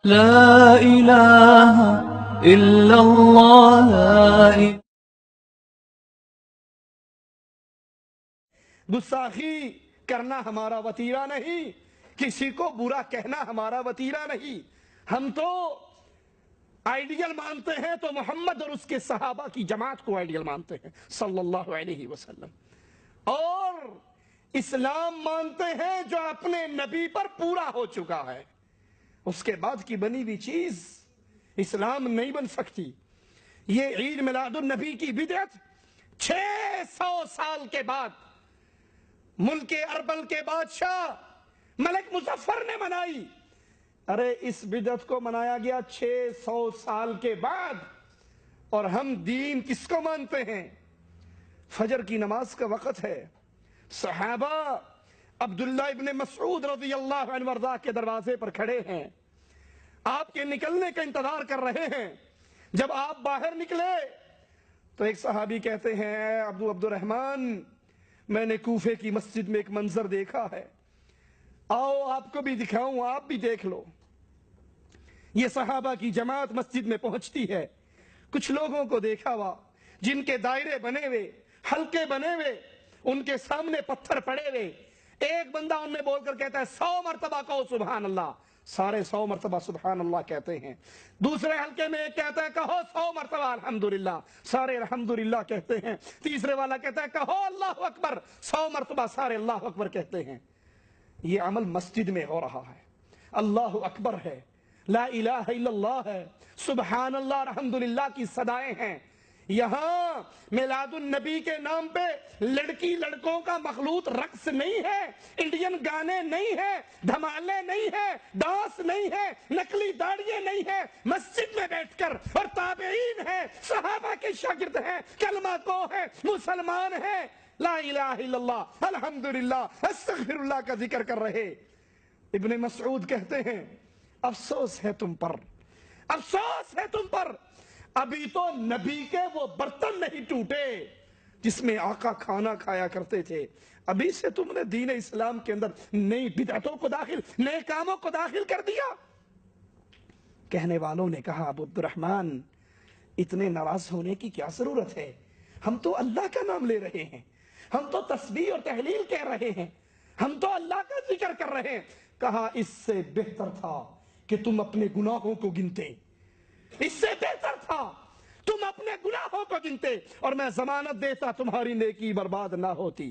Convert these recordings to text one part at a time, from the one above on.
لا إله إلا الله لا إله گستاخی کرنا ہمارا وطیرہ نہیں، کسی کو برا کہنا ہمارا وطیرہ نہیں. ہم تو آئیڈیل مانتے ہیں تو محمد اور اس کے صحابہ کی جماعت کو آئیڈیل مانتے ہیں صلی اللہ علیہ وسلم، اور اسلام مانتے ہیں جو اپنے نبی پر پورا ہو چکا ہے. اس کے بعد کی بنی ہوئی چیز اسلام نہیں بن سکتی. یہ عید میلاد النبی کی بدعت 600 سال کے بعد ملک اربل کے بادشاہ ملک مظفر نے منائی. ارے اس بدعت کو منایا گیا 600 سال کے بعد، اور ہم دین کس کو مانتے ہیں؟ فجر کی نماز کا وقت ہے، صحابہ عبداللہ ابن مسعود رضی اللہ عنہ وارضاہ کے دروازے پر کھڑے ہیں، آپ کے نکلنے کا انتظار کر رہے ہیں. جب آپ باہر نکلے تو ایک صحابی کہتے ہیں ابو عبد الرحمن، میں نے کوفے کی مسجد میں ایک منظر دیکھا ہے، آؤ آپ کو بھی دکھاؤں، آپ بھی دیکھ لو. یہ صحابہ کی جماعت مسجد میں پہنچتی ہے. کچھ لوگوں کو دیکھا ہوا جن کے دائرے بنے ہوئے، حلقے بنے ہوئے، ان کے سامنے پتھر پڑے ہوئے. ایک بندہ ان میں بول کر کہتا ہے 100 مرتبہ کہو سبحان اللہ. سارے 100 مرتبہ سبحان اللہ کہتے ہیں. دوسرے حلقے میں ایک کہتا ہے کہو 100 مرتبہ الحمدللہ. سارے الحمدللہ کہتے ہیں. تیسرے والا کہتا ہے کہو اللہ اکبر. 100 مرتبہ سارے اللہ اکبر کہتے ہیں. یہ عمل مسجد میں ہو رہا ہے. اللہ اکبر ہے، لا الہ الا اللہ ہے، سبحان اللہ الحمدللہ کی صدائیں ہیں. یہاں میلاد النبی کے نام پہ لڑکی لڑکوں کا مخلوط رقص نہیں ہے، انڈین گانے نہیں ہیں، دھمالے نہیں ہیں، ڈانس نہیں ہے، نقلی داڑیاں نہیں ہیں. مسجد میں بیٹھ کر، اور تابعین ہیں، صحابہ کے شاگرد ہیں، کلمہ گو ہیں، مسلمان ہیں، لا الہ الا اللہ الحمدللہ استغفر اللہ کا ذکر کر رہے. ابن مسعود کہتے ہیں افسوس ہے تم پر، افسوس ہے تم پر، ابھی تو نبی کے وہ برتن نہیں ٹوٹے جس میں آقا کھانا کھایا کرتے تھے. ابھی سے تم نے دین اسلام کے اندر نئی بدعتوں کو داخل، نئے کاموں کو داخل کر دیا. کہنے والوں نے کہا ابو عبد الرحمن، اتنے ناراض ہونے کی کیا ضرورت ہے؟ ہم تو اللہ کا نام لے رہے ہیں، ہم تو تسبیح اور تحلیل کہہ رہے ہیں، ہم تو اللہ کا ذکر کر رہے ہیں. کہا اس سے بہتر تھا کہ تم اپنے گناہوں کو گنتے، اس سے بہتر تھا تم اپنے گناہوں کو گنتے، اور میں ضمانت دیتا تمہاری نیکی برباد نہ ہوتی.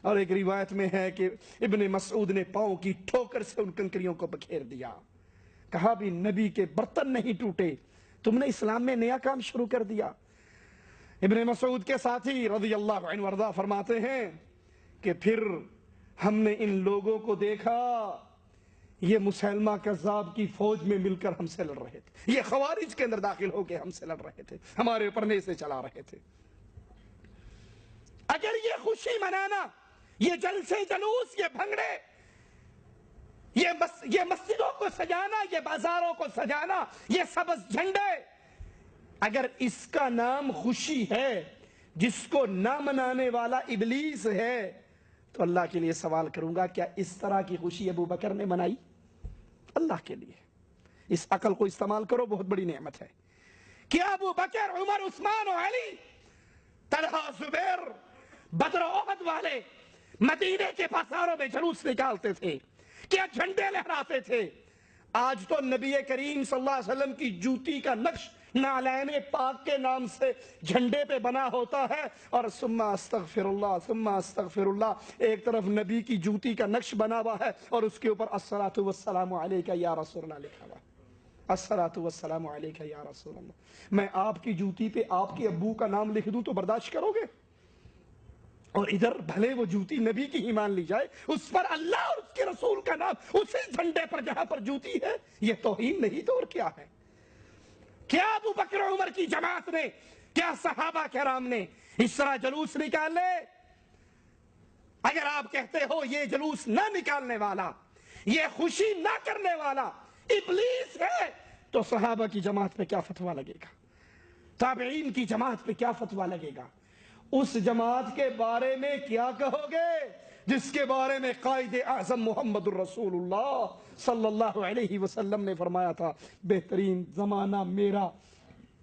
اور ایک روایت میں ہے کہ ابن مسعود نے پاؤں کی ٹھوکر سے ان کنکریوں کو بکھیر دیا. کہا بھی نبی کے برتن نہیں ٹوٹے، تم نے اسلام میں نیا کام شروع کر دیا. ابن مسعود کے ساتھی رضی اللہ عنہ وارضاہ فرماتے ہیں کہ پھر ہم نے ان لوگوں کو دیکھا، یہ مسلمہ کذاب کی فوج میں مل کر ہم سے لڑ رہے تھے، یہ خوارج کے اندر داخل ہو کے ہم سے لڑ رہے تھے، ہمارے اوپر نیزے چلا رہے تھے. اگر یہ خوشی منانا، یہ جلسے جلوس، یہ بھنگڑے، یہ مسجدوں کو سجانا، یہ بازاروں کو سجانا، یہ سبز جھنڈے، اگر اس کا نام خوشی ہے جس کو نہ منانے والا ابلیس ہے، تو اللہ کے لیے سوال کروں گا کیا اس طرح کی خوشی ابو بکر نے منائی؟ اللہ کے لیے اس عقل کو استعمال کرو، بہت بڑی نعمت ہے. کیا ابو بکر، عمر، عثمان و علی، طلحہ، زبیر، بدر و احد والے مدینے کے بازاروں میں جلوس نکالتے تھے؟ کیا جھنڈے لہراتے تھے؟ آج تو نبی کریم صلی اللہ علیہ وسلم کی جوتی کا نقش نعلین پاک کے نام سے جھنڈے پہ بنا ہوتا ہے، اور ثم استغفر اللہ ثم استغفر اللہ، ایک طرف نبی کی جوتی کا نقش بنا ہوا ہے اور اس کے اوپر الصلاۃ والسلام علیک یا رسول اللہ لکھا ہوا. الصلاۃ والسلام علیک یا رسول اللہ. میں آپ کی جوتی پہ آپ کے ابو کا نام لکھ دوں تو برداشت کرو گے؟ اور ادھر بھلے وہ جوتی نبی کی ہی مان لی جائے، اس پر اللہ اور اس کے رسول کا نام اسی جھنڈے پر جہاں پر جوتی ہے، یہ توہین نہیں تو اور کیا ہے؟ کیا ابو بکر عمر کی جماعت نے، کیا صحابہ کرام نے اس طرح جلوس نکالے؟ اگر آپ کہتے ہو یہ جلوس نہ نکالنے والا، یہ خوشی نہ کرنے والا ابلیس ہے، تو صحابہ کی جماعت پہ کیا فتویٰ لگے گا؟ تابعین کی جماعت پہ کیا فتویٰ لگے گا؟ اس جماعت کے بارے میں کیا کہو گے جس کے بارے میں قائد اعظم محمد الرسول اللہ صلی اللہ علیہ وسلم نے فرمایا تھا بہترین زمانہ میرا،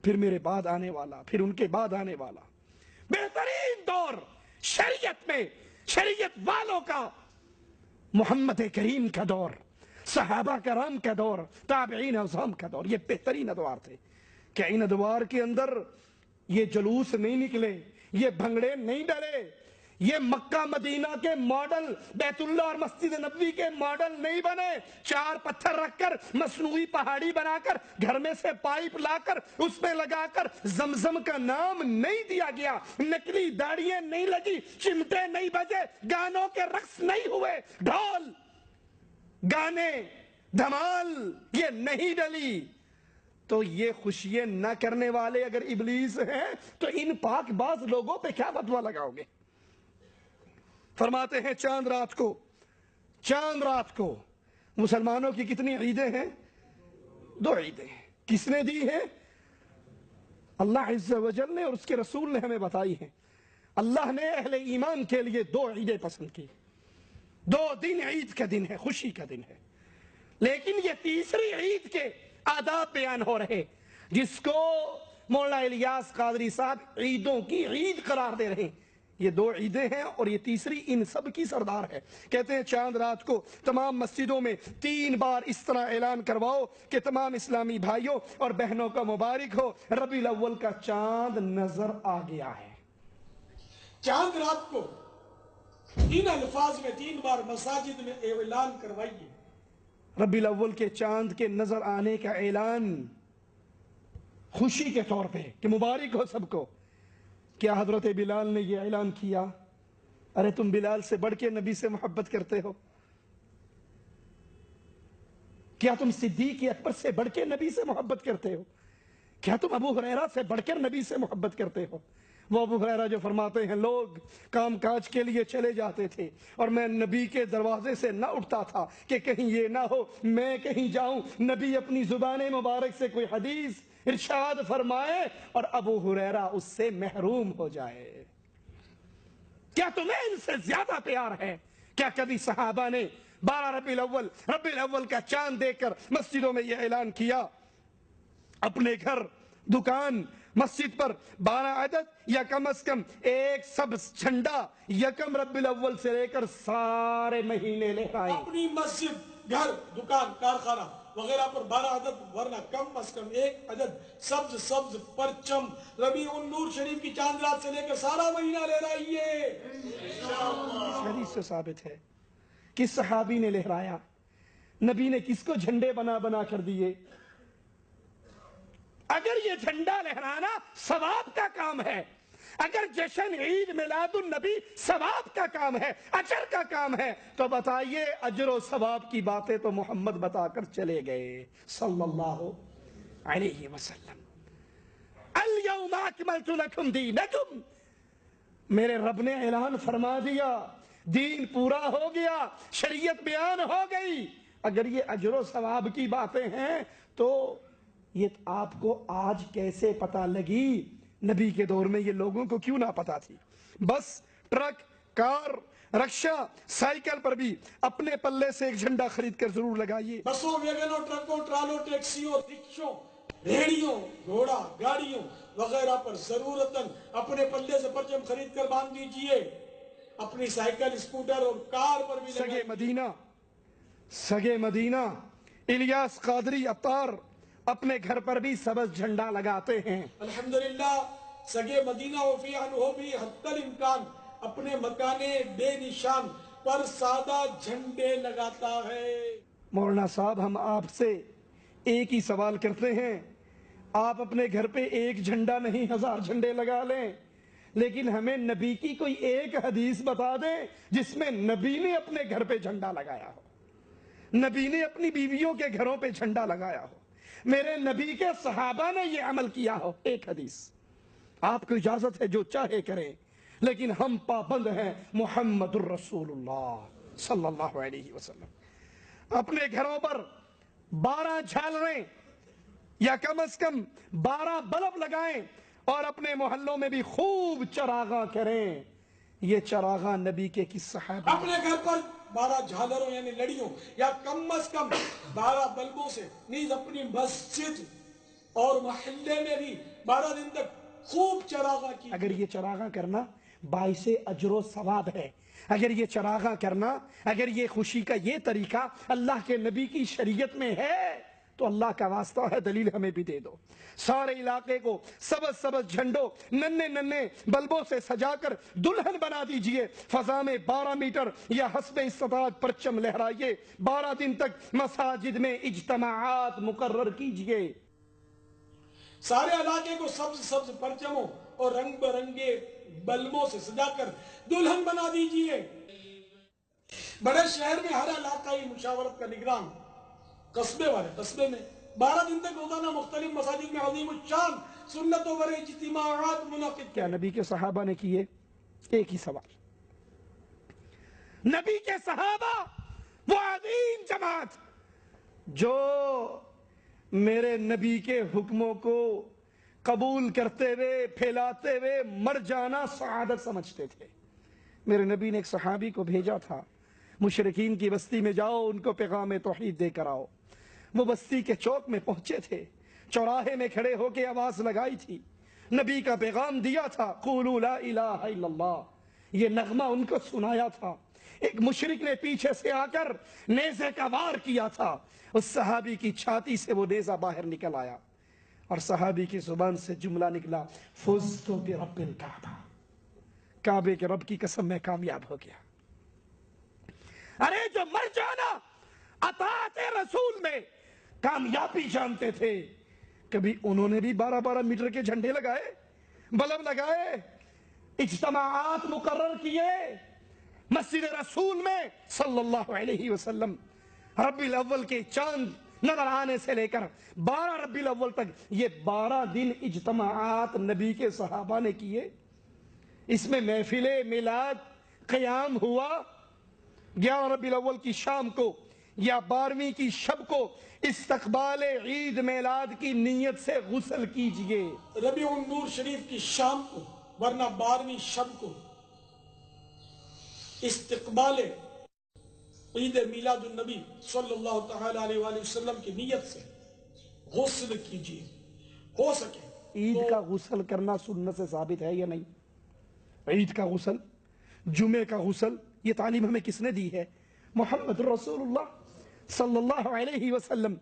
پھر میرے بعد آنے والا، پھر ان کے بعد آنے والا۔ بہترین دور شریعت میں، شریعت والوں کا محمد کریم کا دور، صحابہ کرام کا دور، تابعین اعظام کا دور، یہ بہترین ادوار تھے۔ کہ ان ادوار کے اندر یہ جلوس نہیں نکلے، یہ بھنگڑے نہیں ڈلے، یہ مکہ مدینہ کے ماڈل، بیت اللہ اور مسجد نبوی کے ماڈل نہیں بنے، چار پتھر رکھ کر مصنوعی پہاڑی بنا کر گھر میں سے پائپ لا کر اس میں لگا کر زمزم کا نام نہیں دیا گیا، نکلی داڑیاں نہیں لگی، چمٹے نہیں بجے، گانوں کے رقص نہیں ہوئے، ڈھول گانے دھمال یہ نہیں ڈلی۔ تو یہ خوشیاں نہ کرنے والے اگر ابلیس ہیں تو ان پاک باز لوگوں پہ کیا فتویٰ لگاؤ گے؟ فرماتے ہیں چاند رات کو مسلمانوں کی کتنی عیدیں ہیں؟ 2 عیدیں۔ کس نے دی ہیں؟ اللہ عز و جل نے اور اس کے رسول نے ہمیں بتائی ہیں۔ اللہ نے اہل ایمان کے لیے 2 عیدیں پسند کی، 2 دن عید کا دن ہے، خوشی کا دن ہے۔ لیکن یہ تیسری عید کے آداب بیان ہو رہے جس کو مولانا الیاس قادری صاحب عیدوں کی عید قرار دے رہے ہیں۔ یہ 2 عیدیں ہیں اور یہ تیسری ان سب کی سردار ہے۔ کہتے ہیں چاند رات کو تمام مسجدوں میں 3 بار اس طرح اعلان کرواؤ کہ تمام اسلامی بھائیوں اور بہنوں کا مبارک ہو، ربیع الاول کا چاند نظر آ گیا ہے۔ چاند رات کو ان الفاظ میں 3 بار مساجد میں اعلان کروائیے۔ ربیع الاول کے چاند کے نظر آنے کا اعلان خوشی کے طور پہ کہ مبارک ہو سب کو۔ کیا حضرت بلال نے یہ اعلان کیا؟ ارے تم بلال سے بڑھ کے نبی سے محبت کرتے ہو؟ کیا تم صدیق اکبر سے بڑھ کے نبی سے محبت کرتے ہو؟ کیا تم ابو ہریرہ سے بڑھ کر نبی سے محبت کرتے ہو؟ وہ ابو ہریرہ جو فرماتے ہیں لوگ کام کاج کے لیے چلے جاتے تھے اور میں نبی کے دروازے سے نہ اٹھتا تھا کہ کہیں یہ نہ ہو میں کہیں جاؤں نبی اپنی زبان مبارک سے کوئی حدیث ارشاد فرمائے اور ابو ہریرہ اس سے محروم ہو جائے۔ کیا تمہیں ان سے زیادہ پیار ہے؟ کیا کبھی صحابہ نے 12 ربیع الاول کا چاند دیکھ کر مسجدوں میں یہ اعلان کیا؟ اپنے گھر، دکان، مسجد پر 12 عدد یا کم از کم ایک سبز جھنڈا یکم ربیع الاول سے لے کر سارے مہینے لہرائیں؟ اپنی مسجد، گھر، دکان، کارخانہ وغیرہ پر 12 عدد ورنہ کم از کم 1 عدد سبز پرچم ربیع النور شریف کی چاند رات سے لے کر سارا مہینہ لہرائیے۔ حدیث سے ثابت ہے۔ کس صحابی نے لہرایا؟ نبی نے کس کو جھنڈے بنا کر دیے؟ اگر یہ جھنڈا لہرانا ثواب کا کام ہے، اگر جشن عید میلاد النبی ثواب کا کام ہے، اجر کا کام ہے، تو بتائیے اجر و ثواب کی باتیں تو محمد بتا کر چلے گئے صلی اللہ علیہ وسلم۔ الیوم اکملت لکم دینکم، میرے رب نے اعلان فرما دیا دین پورا ہو گیا، شریعت بیان ہو گئی۔ اگر یہ اجر و ثواب کی باتیں ہیں تو یہ آپ کو آج کیسے پتہ لگی؟ نبی کے دور میں یہ لوگوں کو کیوں نہ پتا تھی؟ بس، ٹرک، کار، رکشہ، سائیکل پر بھی اپنے پلے سے ایک جھنڈا خرید کر ضرور لگائیے۔ بسوں، ویگنوں، ٹرکوں، ٹرالوں، ٹیکسیوں، رکشوں، ریڑیوں، گھوڑا گاڑیوں وغیرہ پر ضرورتاً اپنے پلے سے پرچم خرید کر باندھ دیجئے۔ اپنی سائیکل، اسکوٹر اور کار پر بھی سگے مدینہ الیاس قادری عطار اپنے گھر پر بھی سبز جھنڈا لگاتے ہیں۔ الحمدللہ سگے مدینہ وفی عنہ بھی حتی الامکان اپنے مکانے بے نشان پر سادہ جھنڈے لگاتا ہے۔ مولانا صاحب ہم آپ سے ایک ہی سوال کرتے ہیں، آپ اپنے گھر پہ ایک جھنڈا نہیں 1000 جھنڈے لگا لیں، لیکن ہمیں نبی کی کوئی ایک حدیث بتا دیں جس میں نبی نے اپنے گھر پہ جھنڈا لگایا ہو، نبی نے اپنی بیویوں کے گھروں پہ جھنڈا لگایا ہو، میرے نبی کے صحابہ نے یہ عمل کیا ہو۔ ایک حدیث آپ کو اجازت ہے جو چاہے کریں، لیکن ہم پابند ہیں محمد الرسول اللہ صلی اللہ علیہ وسلم۔ اپنے گھروں پر 12 جھالریں یا کم از کم 12 بلب لگائیں اور اپنے محلوں میں بھی خوب چراغاں کریں۔ یہ چراغاں نبی کے کس صحابہ اپنے گھر پر 12 جھالروں یعنی لڑیوں یا کم از کم 12 بلبوں سے، نیز اپنی مسجد اور محلے میں بھی 12 دن تک خوب چراغاں کی. اگر یہ چراغاں کرنا باعث اجر و ثواب ہے، اگر یہ چراغاں کرنا، اگر یہ خوشی کا یہ طریقہ اللہ کے نبی کی شریعت میں ہے تو اللہ کا واسطہ ہے دلیل ہمیں بھی دے دو. سارے علاقے کو سبز سبز جھنڈوں ننے ننے بلبوں سے سجا کر دلہن بنا دیجئے، فضا میں 12 میٹر یا حسب استطاعت پرچم لہرائیے، 12 دن تک مساجد میں اجتماعات مقرر کیجئے. سارے علاقے کو سبز سبز پرچموں اور رنگ برنگے بلبوں سے سجا کر دلہن بنا دیجئے. بڑے شہر میں ہر علاقائی مشاورت کا نگران قصبے میں 12 دن تک روزانہ مختلف مساجد میں عظیم الشان سنتوں پر اجتماعات منعقد. کیا نبی کے صحابہ نے کیے؟ ایک ہی سوال. نبی کے صحابہ وہ عظیم جماعت جو میرے نبی کے حکموں کو قبول کرتے ہوئے پھیلاتے ہوئے مر جانا سعادت سمجھتے تھے. میرے نبی نے ایک صحابی کو بھیجا تھا، مشرکین کی بستی میں جاؤ، ان کو پیغام توحید دے کر آؤ. وہ بستی کے چوک میں پہنچے تھے، چوراہے میں کھڑے ہو کے آواز لگائی تھی، نبی کا پیغام دیا تھا، قولوا لا الہ الا اللہ. یہ نغمہ ان کو سنایا تھا. ایک مشرک نے پیچھے سے آ کر نیزے کا وار کیا تھا، اس صحابی کی چھاتی سے وہ نیزہ باہر نکل آیا اور صحابی کی زبان سے جملہ نکلا، فزت برب الکعبہ، کعبے کے رب کی قسم میں کامیاب ہو گیا. ارے جو مر جانا اطاعت رسول میں کامیابی جانتے تھے، کبھی انہوں نے بھی 12 میٹر کے جھنڈے لگائے، بلب لگائے، اجتماعات مقرر کیے. مسجد رسول میں صلی اللہ علیہ وسلم ربیع الاول کے چاند نظر آنے سے لے کر 12 ربیع الاول تک یہ 12 دن اجتماعات نبی کے صحابہ نے کیے. اس میں محفل میلاد قیام ہوا. 11 ربیع الاول کی شام کو یا 12ویں کی شب کو استقبال عید میلاد کی نیت سے غسل کیجئے. ربیع النور شریف کی شام کو ورنہ 12ویں شب کو استقبال عید میلاد النبی صلی اللہ تعالی علیہ وآلہ وسلم کی نیت سے غسل کیجئے. ہو سکے عید کا غسل کرنا سنت سے ثابت ہے یا نہیں؟ عید کا غسل، جمعے کا غسل، یہ تعلیم ہمیں کس نے دی ہے؟ محمد رسول اللہ صلی اللہ علیہ وسلم.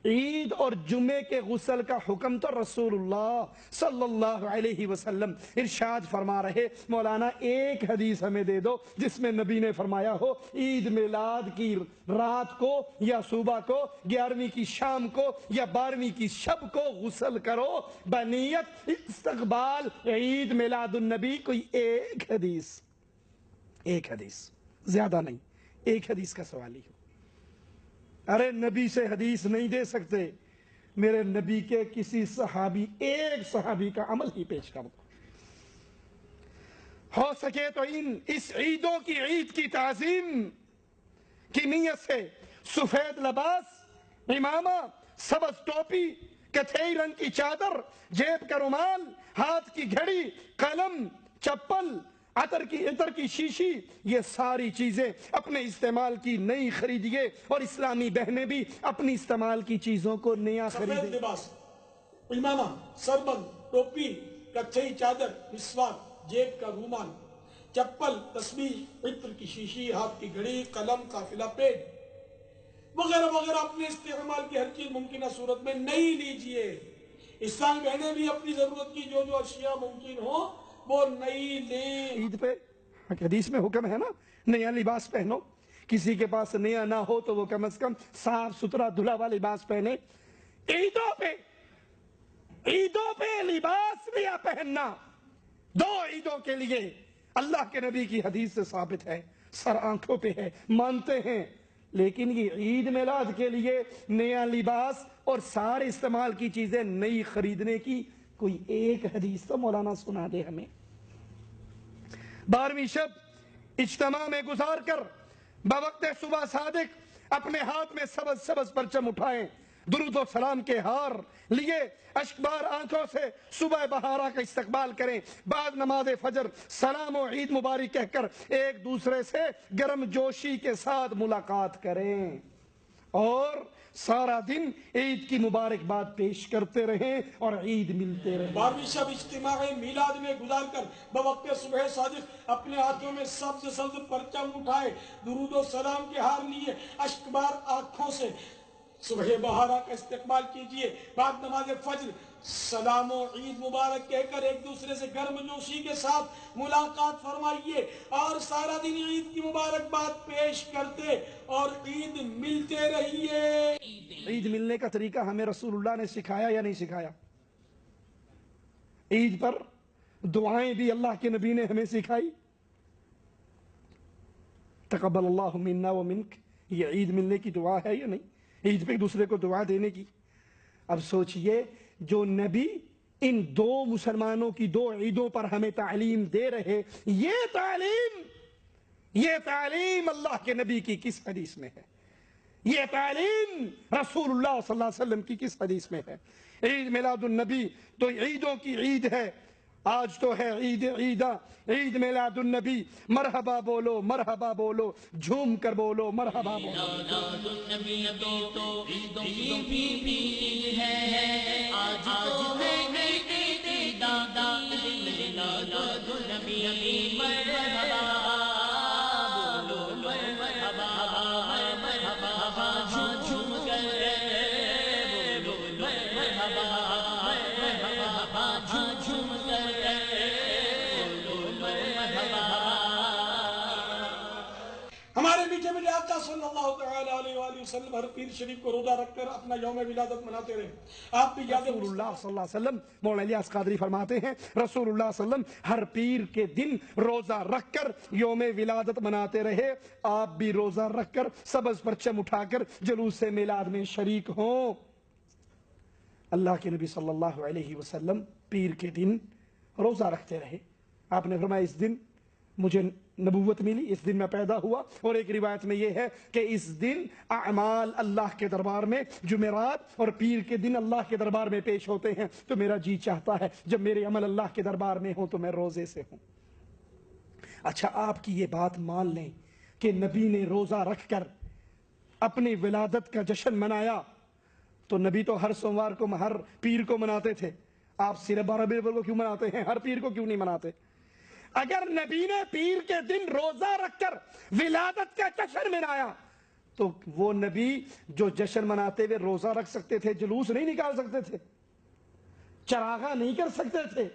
عید اور جمعے کے غسل کا حکم تو رسول اللہ صلی اللہ علیہ وسلم ارشاد فرما رہے. مولانا ایک حدیث ہمیں دے دو جس میں نبی نے فرمایا ہو عید میلاد کی رات کو یا صبح کو، 11ویں کی شام کو یا 12ویں کی شب کو غسل کرو بنیت استقبال عید میلاد النبی. کوئی ایک حدیث، زیادہ نہیں، ایک حدیث کا سوال ہی ہو. ارے نبی سے حدیث نہیں دے سکتے، میرے نبی کے کسی صحابی، ایک صحابی کا عمل ہی پیش کر دو. ہو سکے تو اس عیدوں کی عید کی تعظیم کی نیت سے سفید لباس، امامہ، سبز ٹوپی، کتھئی رنگ کی چادر، جیب کا رومال، ہاتھ کی گھڑی، قلم، چپل، عطر کی شیشی، یہ ساری چیزیں اپنے استعمال کی نئی خریدیے اور اسلامی بہنیں بھی اپنی استعمال کی چیزوں کو نیا سفید خریدیں. لباس، امامہ، سربند، ٹوپی، کچھئی چادر، مسواک، جیب کا رومال، چپل، تسبیح، عطر کی شیشی، ہاتھ کی گھڑی، قلم، قافلہ پیڈ وغیرہ وغیرہ اپنے استعمال کی ہر چیز ممکنہ صورت میں نئی لیجئے. اسلامی بہنیں بھی اپنی ضرورت کی جو اشیاء ممکن ہو وہ نئی لیں. عید پہ حدیث میں حکم ہے نا نیا لباس پہنو. کسی کے پاس نیا نہ ہو تو وہ کم از کم صاف ستھرا دھلا ہوا لباس پہنے. عیدوں پہ لباس نیا پہننا 2 عیدوں کے لیے اللہ کے نبی کی حدیث سے ثابت ہے، سر آنکھوں پہ ہے، مانتے ہیں. لیکن یہ عید میلاد کے لیے نیا لباس اور سارے استعمال کی چیزیں نئی خریدنے کی کوئی ایک حدیث تو مولانا سنا دے ہمیں. 12ویں شب اجتماع میں گزار کر بوقت صبح صادق اپنے ہاتھ میں سبز پرچم اٹھائیں، درود و سلام کے ہار لیے اشکبار آنکھوں سے صبح بہارا کا استقبال کریں، بعد نماز فجر سلام و عید مبارک کہہ کر ایک دوسرے سے گرم جوشی کے ساتھ ملاقات کریں اور سارا دن عید کی مبارکباد پیش کرتے رہیں اور عید ملتے رہیں۔ 12ویں شب اجتماع میلاد میں گزار کر بوقت صبح صادق اپنے ہاتھوں میں سبز پرچم اٹھائے، درود و سلام کے ہار لیے اشکبار آنکھوں سے صبح بہارا کا استقبال کیجئے، بعد نماز فجر سلام و عید مبارک کہہ کر ایک دوسرے سے گرم جوشی کے ساتھ ملاقات فرمائیے اور سارا دن عید کی مبارکباد پیش کرتے اور عید ملتے رہیے۔ عید ملنے کا طریقہ ہمیں رسول اللہ نے سکھایا یا نہیں سکھایا؟ عید پر دعائیں بھی اللہ کے نبی نے ہمیں سکھائی۔ تقبل اللہ منا و منک، یہ عید ملنے کی دعا ہے یا نہیں؟ عید پہ ایک دوسرے کو دعا دینے کی۔ اب سوچئے جو نبی ان دو مسلمانوں کی دو عیدوں پر ہمیں تعلیم دے رہے، یہ تعلیم اللہ کے نبی کی کس حدیث میں ہے؟ یہ تعلیم رسول اللہ صلی اللہ علیہ وسلم کی کس حدیث میں ہے؟ عید میلاد النبی تو عیدوں کی عید ہے، آج تو ہے عید میلاد النبی، مرحبا بولو مرحبا بولو، جھوم کر بولو مرحبا بولو۔ میلاد النبی تو عیدوں کی ہے، آج تو ہے عید دادا، میلاد النبی مرحبا بولو مرحبا مرحبا، جھوم کر بولو مرحبا مرحبا، جھوم کر ہمارے میٹھے میٹھے آقا صلی اللہ تعالی علیہ وآلہ وسلم ہر پیر شریف کو روزہ رکھ کر اپنا یوم ولادت مناتے رہے۔ آپ بھی یاد رسول اللہ صلی اللہ علیہ وسلم، مولانا الیاس قادری فرماتے ہیں، رسول اللہ صلی اللہ علیہ وسلم ہر پیر کے دن روزہ رکھ کر یوم ولادت مناتے رہے۔ آپ بھی روزہ رکھ کر سبز پرچم اٹھا کر جلوس میلاد میں شریک ہوں۔ اللہ کے نبی صلی اللہ علیہ وسلم پیر کے دن روزہ رکھتے رہے۔ آپ نے فرمایا اس دن مجھے نبوت ملی، اس دن میں پیدا ہوا، اور ایک روایت میں یہ ہے کہ اس دن اعمال اللہ کے دربار میں جمعرات اور پیر کے دن اللہ کے دربار میں پیش ہوتے ہیں، تو میرا جی چاہتا ہے جب میرے عمل اللہ کے دربار میں ہوں تو میں روزے سے ہوں۔ اچھا، آپ کی یہ بات مان لیں کہ نبی نے روزہ رکھ کر اپنی ولادت کا جشن منایا، تو نبی تو ہر سوموار کو ہر پیر کو مناتے تھے، آپ صرف 12 ربیع الاول کو کیوں مناتے ہیں؟ ہر پیر کو کیوں نہیں مناتے؟ اگر نبی نے پیر کے دن روزہ رکھ کر ولادت کا جشن منایا تو وہ نبی جو جشن مناتے ہوئے روزہ رکھ سکتے تھے، جلوس نہیں نکال سکتے تھے، چراغاں نہیں کر سکتے تھے،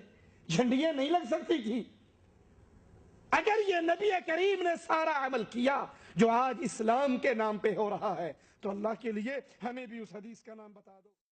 جھنڈیاں نہیں لگ سکتی تھی؟ اگر یہ نبی کریم نے سارا عمل کیا جو آج اسلام کے نام پہ ہو رہا ہے، تو اللہ کے لیے ہمیں بھی اس حدیث کا نام بتا دو۔